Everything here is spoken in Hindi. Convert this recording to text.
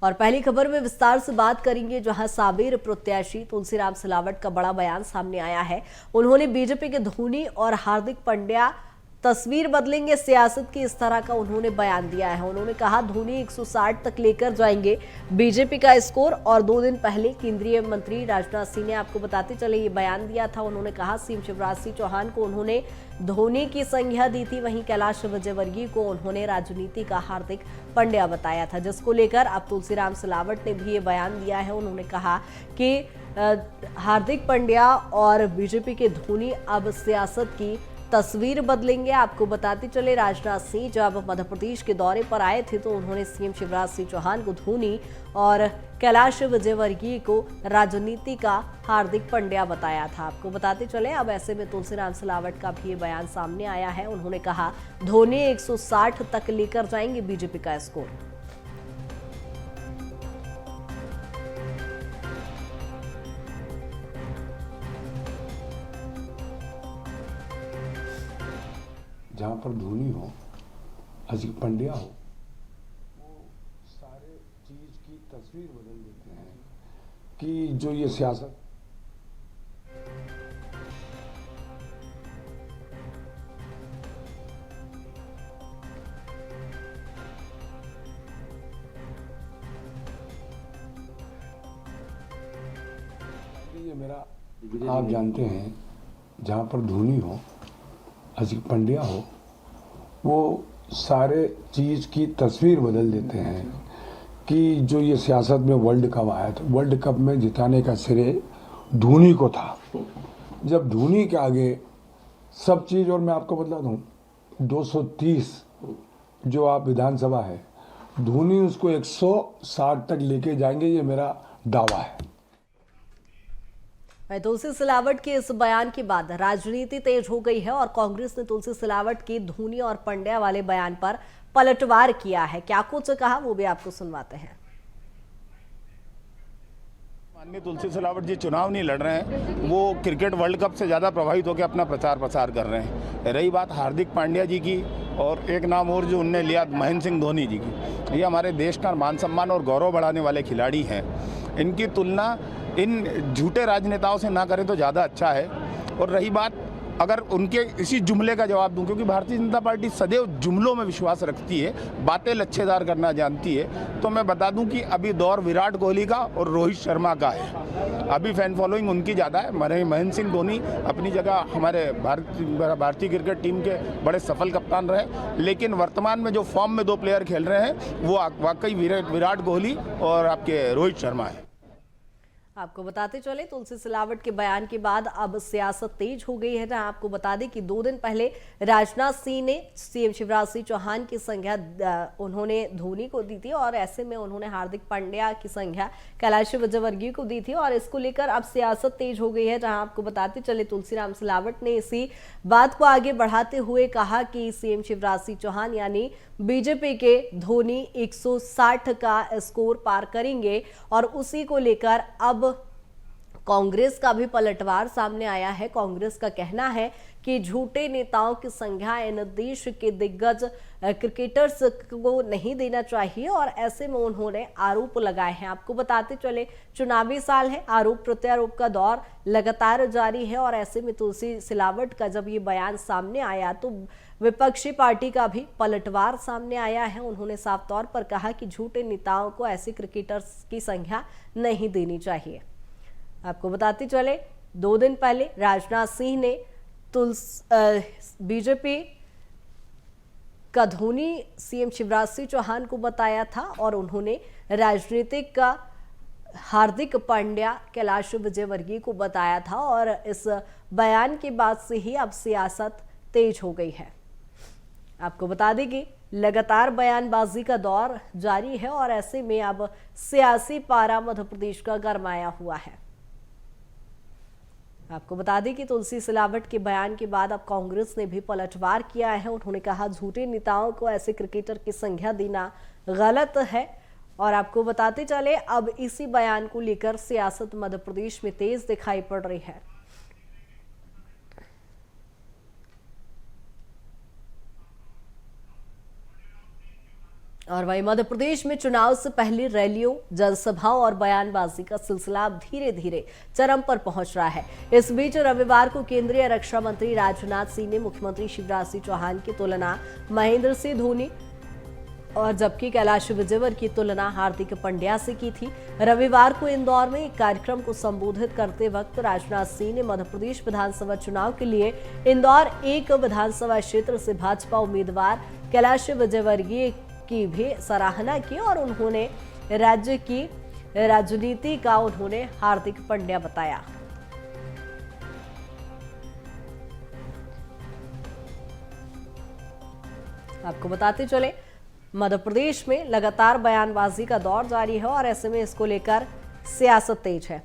और पहली खबर में विस्तार से बात करेंगे, जहां साबिर प्रत्याशी तुलसीराम सिलावट का बड़ा बयान सामने आया है। उन्होंने बीजेपी के धोनी और हार्दिक पांड्या तस्वीर बदलेंगे सियासत की, इस तरह का उन्होंने बयान दिया है। उन्होंने कहा धोनी 160 तक लेकर जाएंगे बीजेपी का स्कोर। और 2 दिन पहले केंद्रीय मंत्री राजनाथ सिंह ने, आपको बताते चले, ये बयान दिया था। उन्होंने कहा सीएम शिवराज सिंह चौहान को उन्होंने धोनी की संज्ञा दी थी, वहीं कैलाश विजयवर्गीय को उन्होंने राजनीति का हार्दिक पांड्या बताया था, जिसको लेकर अब तुलसीराम सिलावट ने भी ये बयान दिया है। उन्होंने कहा कि हार्दिक पांड्या और बीजेपी के धोनी अब सियासत की तस्वीर बदलेंगे। आपको बताते चले, राजनाथ सिंह जब मध्य प्रदेश के दौरे पर आए थे तो उन्होंने सीएम शिवराज सिंह चौहान को धोनी और कैलाश विजयवर्गीय को राजनीति का हार्दिक पांड्या बताया था। आपको बताते चले, अब ऐसे में तुलसीराम सिलावट का भी ये बयान सामने आया है। उन्होंने कहा धोनी 160 तक लेकर जाएंगे बीजेपी का स्कोर। जहाँ पर धोनी हो, हार्दिक पांड्या हो, वो सारे चीज की तस्वीर बदल देते हैं कि जो ये सियासत ये मेरा, आप जानते हैं, जहाँ पर धोनी हो, हार्दिक पांड्या हो, वो सारे चीज की तस्वीर बदल देते हैं कि जो ये सियासत में वर्ल्ड कप आया था, वर्ल्ड कप में जिताने का श्रेय धोनी को था। जब धोनी के आगे सब चीज, और मैं आपको बता दूं 230 जो आप विधानसभा है, धोनी उसको 160 तक लेके जाएंगे, ये मेरा दावा है। तुलसी सिलावट के इस बयान के बाद राजनीति तेज हो गई है और कांग्रेस ने तुलसी सिलावट के धोनी और पांड्या वाले बयान पर पलटवार किया है। क्या कुछ कहा वो भी आपको सुनवाते हैं। माननीय तुलसी सिलावट जी चुनाव नहीं लड़ रहे हैं, वो क्रिकेट वर्ल्ड कप से ज़्यादा प्रभावित होकर अपना प्रचार प्रसार कर रहे हैं। रही बात हार्दिक पांड्या जी की, और एक नाम और जो उनने लिया महेंद्र सिंह धोनी जी की, ये हमारे देश का मान सम्मान और गौरव बढ़ाने वाले खिलाड़ी हैं। इनकी तुलना इन झूठे राजनेताओं से ना करें तो ज़्यादा अच्छा है। और रही बात, अगर उनके इसी जुमले का जवाब दूं, क्योंकि भारतीय जनता पार्टी सदैव जुमलों में विश्वास रखती है, बातें लच्छेदार करना जानती है, तो मैं बता दूं कि अभी दौर विराट कोहली का और रोहित शर्मा का है। अभी फैन फॉलोइंग उनकी ज़्यादा है। महेंद्र सिंह धोनी अपनी जगह हमारे भारतीय क्रिकेट टीम के बड़े सफल कप्तान रहे, लेकिन वर्तमान में जो फॉर्म में 2 प्लेयर खेल रहे हैं वो वाकई विराट कोहली और आपके रोहित शर्मा है। आपको बताते चले, तुलसी सिलावट के बयान के बाद अब सियासत तेज हो गई है। जहां आपको बता दें कि 2 दिन पहले राजनाथ सिंह ने सीएम शिवराज सिंह चौहान की संज्ञा उन्होंने धोनी को दी थी, और ऐसे में उन्होंने हार्दिक पांड्या की संज्ञा कैलाश विजयवर्गीय को दी थी। और इसको लेकर अब सियासत तेज हो गई है। जहां आपको बताते चले, तुलसीराम सिलावट ने इसी बात को आगे बढ़ाते हुए कहा कि सीएम शिवराज सिंह चौहान यानी बीजेपी के धोनी 160 का स्कोर पार करेंगे। और उसी को लेकर अब कांग्रेस का भी पलटवार सामने आया है। कांग्रेस का कहना है कि झूठे नेताओं की संज्ञा इन देश के दिग्गज क्रिकेटर्स को नहीं देना चाहिए, और ऐसे में उन्होंने आरोप लगाए हैं। आपको बताते चले, चुनावी साल है, आरोप प्रत्यारोप का दौर लगातार जारी है। और ऐसे में तुलसी सिलावट का जब ये बयान सामने आया तो विपक्षी पार्टी का भी पलटवार सामने आया है। उन्होंने साफ तौर पर कहा कि झूठे नेताओं को ऐसे क्रिकेटर्स की संज्ञा नहीं देनी चाहिए। आपको बताते चले, 2 दिन पहले राजनाथ सिंह ने बीजेपी का धोनी सीएम शिवराज सिंह चौहान को बताया था, और उन्होंने राजनीतिक का हार्दिक पांड्या कैलाश विजयवर्गीय को बताया था। और इस बयान के बाद से ही अब सियासत तेज हो गई है। आपको बता दें कि लगातार बयानबाजी का दौर जारी है, और ऐसे में अब सियासी पारा मध्य प्रदेश का गरमाया हुआ है। आपको बता दें कि तुलसी सिलावट के बयान के बाद अब कांग्रेस ने भी पलटवार किया है। उन्होंने कहा झूठे नेताओं को ऐसे क्रिकेटर की संज्ञा देना गलत है। और आपको बताते चले, अब इसी बयान को लेकर सियासत मध्य प्रदेश में तेज दिखाई पड़ रही है। और वहीं मध्य प्रदेश में चुनाव से पहले रैलियों, जनसभाओं और बयानबाजी का सिलसिला अब धीरे धीरे चरम पर पहुंच रहा है। इस बीच रविवार को केंद्रीय रक्षा मंत्री राजनाथ सिंह ने मुख्यमंत्री शिवराज सिंह चौहान की तुलना महेंद्र सिंह धोनी और जबकि कैलाश विजयवर्गीय की तुलना हार्दिक पांड्या से की थी। रविवार को इंदौर में एक कार्यक्रम को संबोधित करते वक्त राजनाथ सिंह ने मध्य प्रदेश विधानसभा चुनाव के लिए इंदौर 1 विधानसभा क्षेत्र से भाजपा उम्मीदवार कैलाश विजयवर्गीय की भी सराहना की और उन्होंने राज्य की राजनीति का उन्होंने हार्दिक पांड्या बताया। आपको बताते चले, मध्य प्रदेश में लगातार बयानबाजी का दौर जारी है और ऐसे में इसको लेकर सियासत तेज है।